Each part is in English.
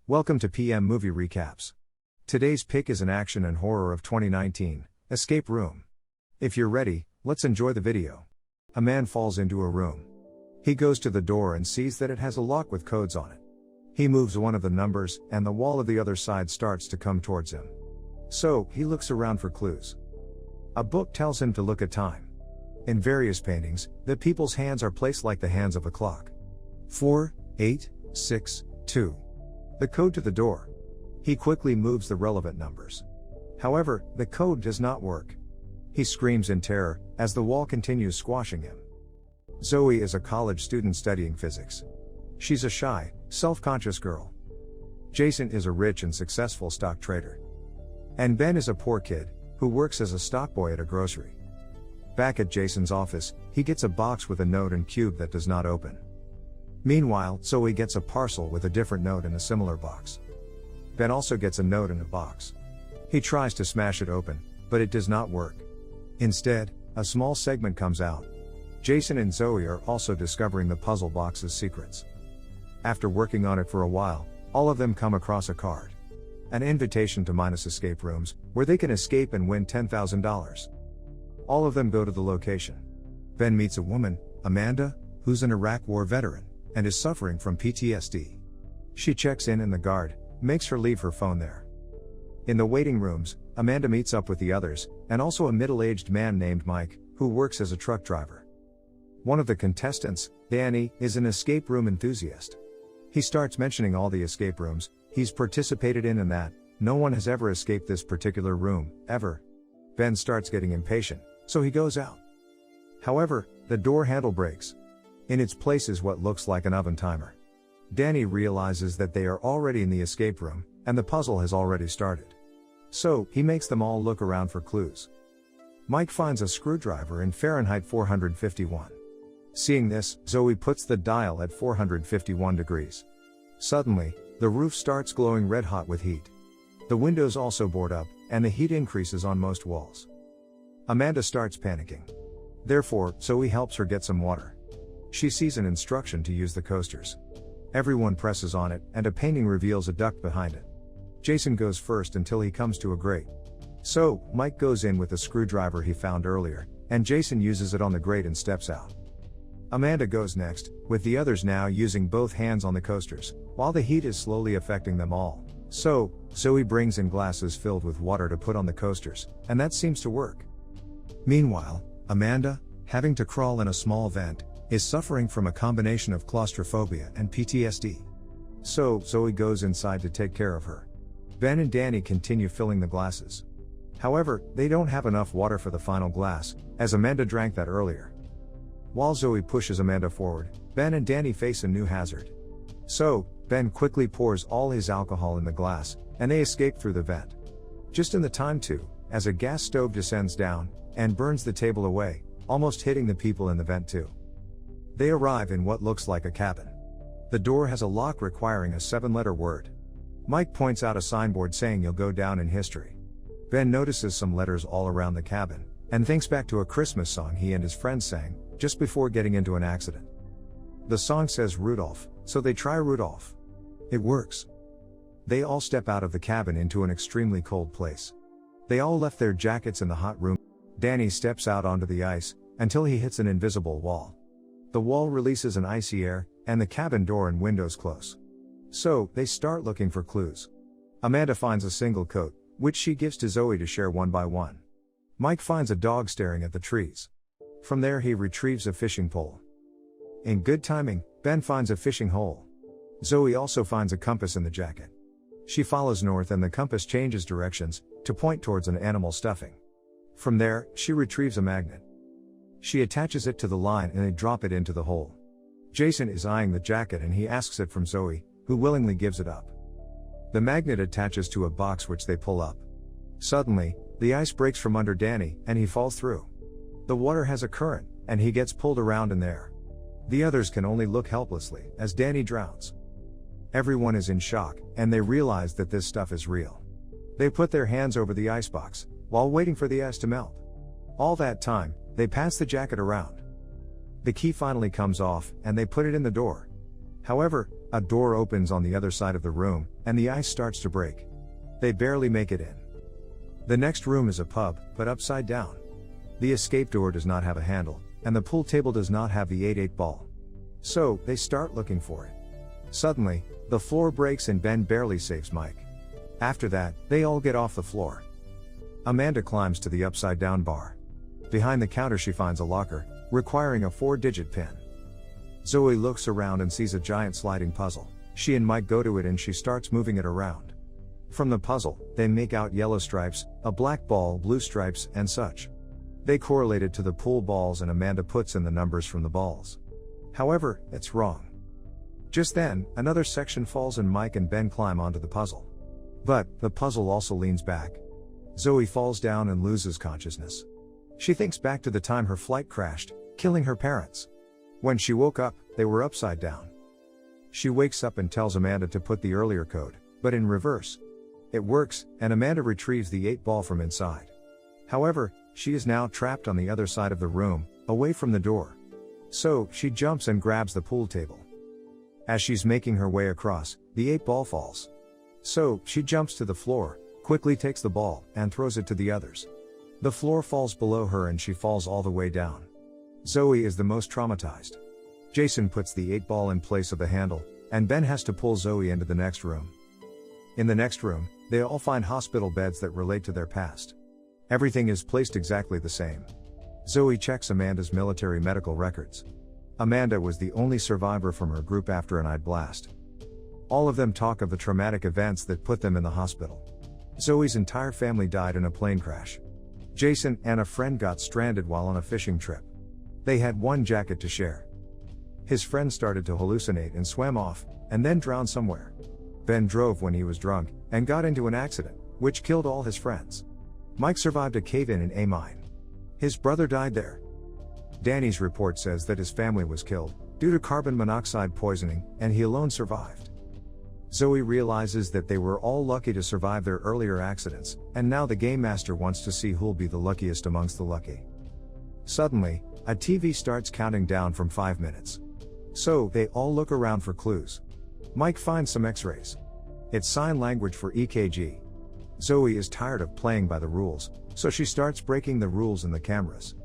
Welcome to PM Movie Recaps. Today's pick is an action and horror of 2019, Escape Room. If you're ready, let's enjoy the video. A man falls into a room. He goes to the door and sees that it has a lock with codes on it. He moves one of the numbers, and the wall of the other side starts to come towards him. So, he looks around for clues. A book tells him to look at time. In various paintings, the people's hands are placed like the hands of a clock. 4, 8, 6, 2. The code to the door. He quickly moves the relevant numbers. However, the code does not work. He screams in terror, as the wall continues squashing him. Zoe is a college student studying physics. She's a shy, self-conscious girl. Jason is a rich and successful stock trader. And Ben is a poor kid, who works as a stockboy at a grocery. Back at Jason's office, he gets a box with a note and cube that does not open. Meanwhile, Zoe gets a parcel with a different note in a similar box. Ben also gets a note in a box. He tries to smash it open, but it does not work. Instead, a small segment comes out. Jason and Zoe are also discovering the puzzle box's secrets. After working on it for a while, all of them come across a card. An invitation to Minus escape rooms, where they can escape and win $10,000. All of them go to the location. Ben meets a woman, Amanda, who's an Iraq War veteran, and is suffering from PTSD. She checks in and the guard makes her leave her phone there. In the waiting rooms, Amanda meets up with the others, and also a middle-aged man named Mike, who works as a truck driver. One of the contestants, Danny, is an escape room enthusiast. He starts mentioning all the escape rooms he's participated in and that no one has ever escaped this particular room, ever. Ben starts getting impatient, so he goes out. However, the door handle breaks. In its place is what looks like an oven timer. Danny realizes that they are already in the escape room, and the puzzle has already started. So, he makes them all look around for clues. Mike finds a screwdriver in Fahrenheit 451. Seeing this, Zoe puts the dial at 451 degrees. Suddenly, the roof starts glowing red hot with heat. The windows also board up, and the heat increases on most walls. Amanda starts panicking. Therefore, Zoe helps her get some water. She sees an instruction to use the coasters. Everyone presses on it, and a painting reveals a duct behind it. Jason goes first until he comes to a grate. So, Mike goes in with the screwdriver he found earlier, and Jason uses it on the grate and steps out. Amanda goes next, with the others now using both hands on the coasters, while the heat is slowly affecting them all. So, Zoe brings in glasses filled with water to put on the coasters, and that seems to work. Meanwhile, Amanda, having to crawl in a small vent, is suffering from a combination of claustrophobia and PTSD. So, Zoe goes inside to take care of her. Ben and Danny continue filling the glasses. However, they don't have enough water for the final glass, as Amanda drank that earlier. While Zoe pushes Amanda forward, Ben and Danny face a new hazard. So, Ben quickly pours all his alcohol in the glass, and they escape through the vent. Just in the time too, as a gas stove descends down, and burns the table away, almost hitting the people in the vent too. They arrive in what looks like a cabin. The door has a lock requiring a 7-letter word. Mike points out a signboard saying you'll go down in history. Ben notices some letters all around the cabin, and thinks back to a Christmas song he and his friends sang, just before getting into an accident. The song says Rudolph, so they try Rudolph. It works. They all step out of the cabin into an extremely cold place. They all left their jackets in the hot room. Danny steps out onto the ice, until he hits an invisible wall. The wall releases an icy air, and the cabin door and windows close. So, they start looking for clues. Amanda finds a single coat, which she gives to Zoe to share one by one. Mike finds a dog staring at the trees. From there he retrieves a fishing pole. In good timing, Ben finds a fishing hole. Zoe also finds a compass in the jacket. She follows north and the compass changes directions, to point towards an animal stuffing. From there, she retrieves a magnet. She attaches it to the line and they drop it into the hole. Jason is eyeing the jacket and he asks it from Zoe, who willingly gives it up. The magnet attaches to a box which they pull up. Suddenly, the ice breaks from under Danny, and he falls through. The water has a current, and he gets pulled around in there. The others can only look helplessly, as Danny drowns. Everyone is in shock, and they realize that this stuff is real. They put their hands over the icebox, while waiting for the ice to melt. All that time, they pass the jacket around. The key finally comes off, and they put it in the door. However, A door opens on the other side of the room, and the ice starts to break. They barely make it in. The next room is a pub, but upside down. The escape door does not have a handle, and the pool table does not have the 8-8 ball. So, they start looking for it. Suddenly, the floor breaks and Ben barely saves Mike. After that, they all get off the floor. Amanda climbs to the upside-down bar. Behind the counter she finds a locker, requiring a 4-digit PIN. Zoe looks around and sees a giant sliding puzzle. She and Mike go to it and she starts moving it around. From the puzzle, they make out yellow stripes, a black ball, blue stripes, and such. They correlate it to the pool balls and Amanda puts in the numbers from the balls. However, it's wrong. Just then, another section falls and Mike and Ben climb onto the puzzle. But, the puzzle also leans back. Zoe falls down and loses consciousness. She thinks back to the time her flight crashed, killing her parents. When she woke up, they were upside down. She wakes up and tells Amanda to put the earlier code, but in reverse. It works, and Amanda retrieves the 8 ball from inside. However, she is now trapped on the other side of the room, away from the door. So, she jumps and grabs the pool table. As she's making her way across, the 8 ball falls. So, she jumps to the floor, quickly takes the ball, and throws it to the others. The floor falls below her and she falls all the way down. Zoe is the most traumatized. Jason puts the 8 ball in place of the handle, and Ben has to pull Zoe into the next room. In the next room, they all find hospital beds that relate to their past. Everything is placed exactly the same. Zoe checks Amanda's military medical records. Amanda was the only survivor from her group after an blast. All of them talk of the traumatic events that put them in the hospital. Zoe's entire family died in a plane crash. Jason and a friend got stranded while on a fishing trip. They had one jacket to share. His friend started to hallucinate and swam off, and then drowned somewhere. Ben drove when he was drunk, and got into an accident, which killed all his friends. Mike survived a cave-in in a mine. His brother died there. Danny's report says that his family was killed, due to carbon monoxide poisoning, and he alone survived. Zoe realizes that they were all lucky to survive their earlier accidents, and now the game master wants to see who'll be the luckiest amongst the lucky. Suddenly, a TV starts counting down from 5 minutes. So, they all look around for clues. Mike finds some x-rays. It's sign language for EKG. Zoe is tired of playing by the rules, so she starts breaking the rules in the cameras.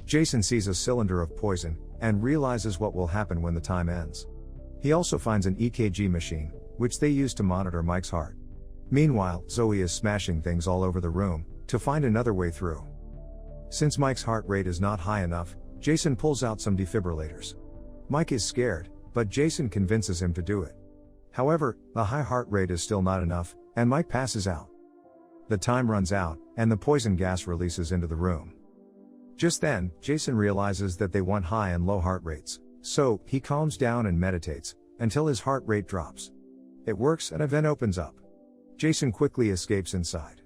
Jason sees a cylinder of poison, and realizes what will happen when the time ends. He also finds an EKG machine, which they use to monitor Mike's heart. Meanwhile, Zoe is smashing things all over the room, to find another way through. Since Mike's heart rate is not high enough, Jason pulls out some defibrillators. Mike is scared, but Jason convinces him to do it. However, the high heart rate is still not enough, and Mike passes out. The time runs out, and the poison gas releases into the room. Just then, Jason realizes that they want high and low heart rates, so he calms down and meditates, until his heart rate drops. It works and a vent opens up. Jason quickly escapes inside.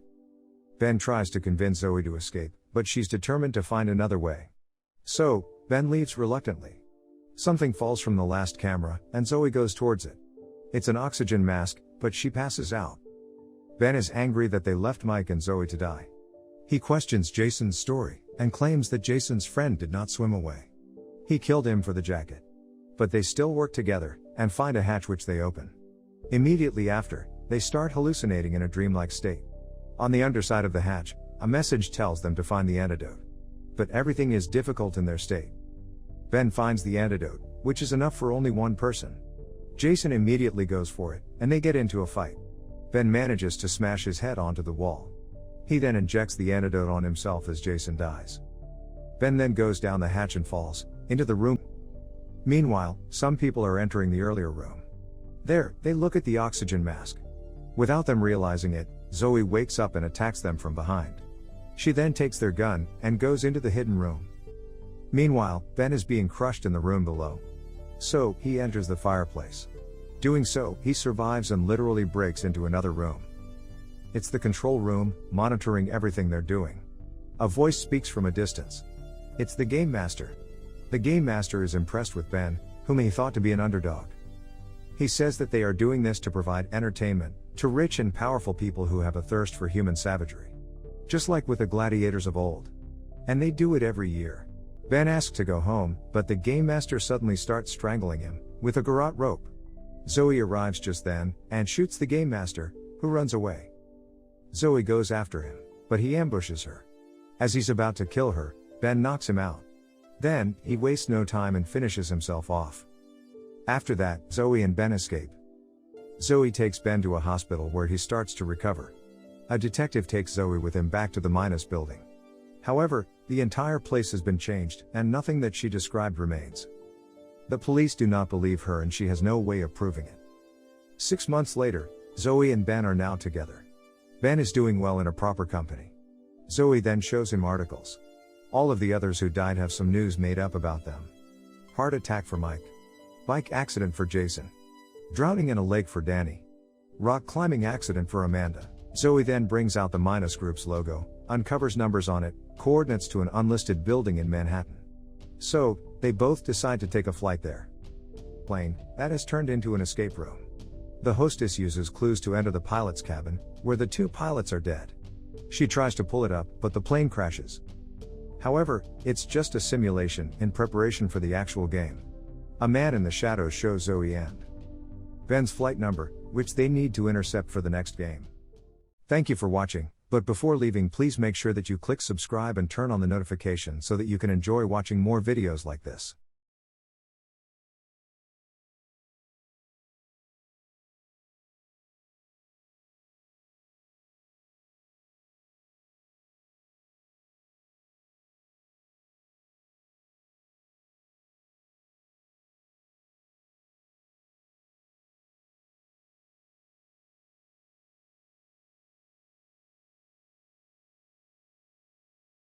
Ben tries to convince Zoe to escape, but she's determined to find another way. So, Ben leaves reluctantly. Something falls from the last camera, and Zoe goes towards it. It's an oxygen mask, but she passes out. Ben is angry that they left Mike and Zoe to die. He questions Jason's story, and claims that Jason's friend did not swim away. He killed him for the jacket. But they still work together, and find a hatch which they open. Immediately after, they start hallucinating in a dreamlike state. On the underside of the hatch, a message tells them to find the antidote. But everything is difficult in their state. Ben finds the antidote, which is enough for only one person. Jason immediately goes for it, and they get into a fight. Ben manages to smash his head onto the wall. He then injects the antidote on himself as Jason dies. Ben then goes down the hatch and falls into the room. Meanwhile, some people are entering the earlier room. There, they look at the oxygen mask. Without them realizing it, Zoe wakes up and attacks them from behind. She then takes their gun, and goes into the hidden room. Meanwhile, Ben is being crushed in the room below. So, he enters the fireplace. Doing so, he survives and literally breaks into another room. It's the control room, monitoring everything they're doing. A voice speaks from a distance. It's the Game Master. The Game Master is impressed with Ben, whom he thought to be an underdog. He says that they are doing this to provide entertainment to rich and powerful people who have a thirst for human savagery. Just like with the gladiators of old. And they do it every year. Ben asks to go home, but the Game Master suddenly starts strangling him with a garrote rope. Zoe arrives just then, and shoots the game master, who runs away. Zoe goes after him, but he ambushes her. As he's about to kill her, Ben knocks him out. Then, he wastes no time and finishes himself off. After that, Zoe and Ben escape. Zoe takes Ben to a hospital where he starts to recover. A detective takes Zoe with him back to the Minus building. However, the entire place has been changed, and nothing that she described remains. The police do not believe her and she has no way of proving it. 6 months later, Zoe and Ben are now together. Ben is doing well in a proper company. Zoe then shows him articles. All of the others who died have some news made up about them. Heart attack for Mike. Bike accident for Jason. Drowning in a lake for Danny. Rock climbing accident for Amanda. Zoe then brings out the Minus Group's logo, uncovers numbers on it, coordinates to an unlisted building in Manhattan. So, they both decide to take a flight there. Plane, that has turned into an escape room. The hostess uses clues to enter the pilot's cabin, where the 2 pilots are dead. She tries to pull it up, but the plane crashes. However, it's just a simulation, in preparation for the actual game. A man in the shadows shows Zoe and Ben's flight number, which they need to intercept for the next game. Thank you for watching, but before leaving please make sure that you click subscribe and turn on the notification so that you can enjoy watching more videos like this.